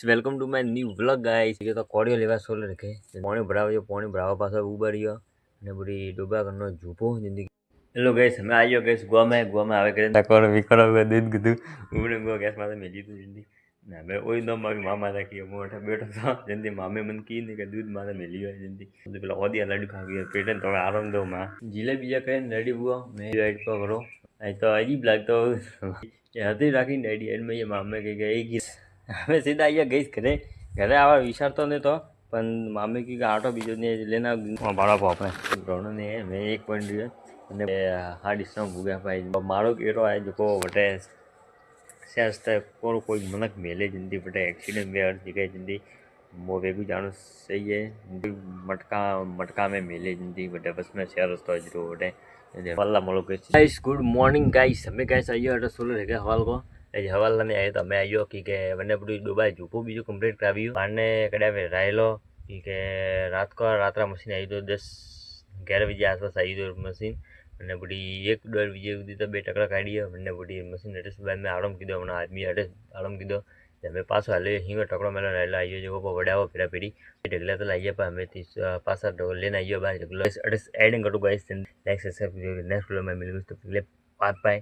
Welcome to my new vlog guys. ये तो कोडियो लेवा सोले रखे पानी भरावा पासा उबारियो ने बड़ी डोबा करनो झूपो जिंदगी। हेलो गाइस, हमें आइयो गाइस गोवा में आवे करे तकर विकरो दूध गदू उबड़े गो गैस माथे मेली तो जिंदगी ना मैं ओई दम मारी मामा था कि मोठा बैठो था जिंदगी मामे मन की ने के दूध माथे मेली है जिंदगी तो पेला ओदिया लड्डू खा गया पेटन तो आराम दो मां जिलेबी या कहीं रेडी हुआ मैं राइट पर करो आई तो अजीब लगता ये हती राखी डैडी एंड में ये मामे के एक ही हमें सीधा आइया गई घरे आवा विचारतो ने तो पण मामे की आटो बीजो ने लेना भाड़ा को अपने रोनो ने मैं 1 पॉइंट दियो અને હા ડિસ્કાઉન્ટ ભૂગ્યા ભાઈ મારો કેરો આય જો વટે સેસ્તે કોઈ મનક મેલે જિંદગી વટે एक्सीडेंट में हर जगह जिंदगी मो वेगु जानो सही है मटका में मेले जिंदगी वटे बस में शेयर रस्तो जरो वटे वल्ला मोलो गाइस गुड मॉर्निंग गाइस। हमें गाइस आइयो अटे सोलर है हवाल को ए हवाल ने आयो तो मैं आइयो कि वने बड़ी दुबई झूपो बीजो कंप्लीट कराव्यो पाने कड़ा वे रायलो कि रात को रात्रा मशीन आई तो 10-11 बजे आसपास आई तो मशीन અને બધી 1-1.5 બજે સુધી તો 2 ટકરા કાઢીએ મને બધી મશીન અટેસ બાદ મેં આરામ કીધો હમણાં આદમી અટેસ આરામ કીધો મેં પાછો હાલે હિંગો ટકરો મેલો રહેલો આવ્યો જો વડાવો ફેરા પેઢી ઢગલા તો લાવીએ પણ અમે પાછા લઈને આવ્યો બહાર ઢગલો અટેસ એડિંગ કરું guys like subscribe next video में मिलेंगे तो पहले बात बाय।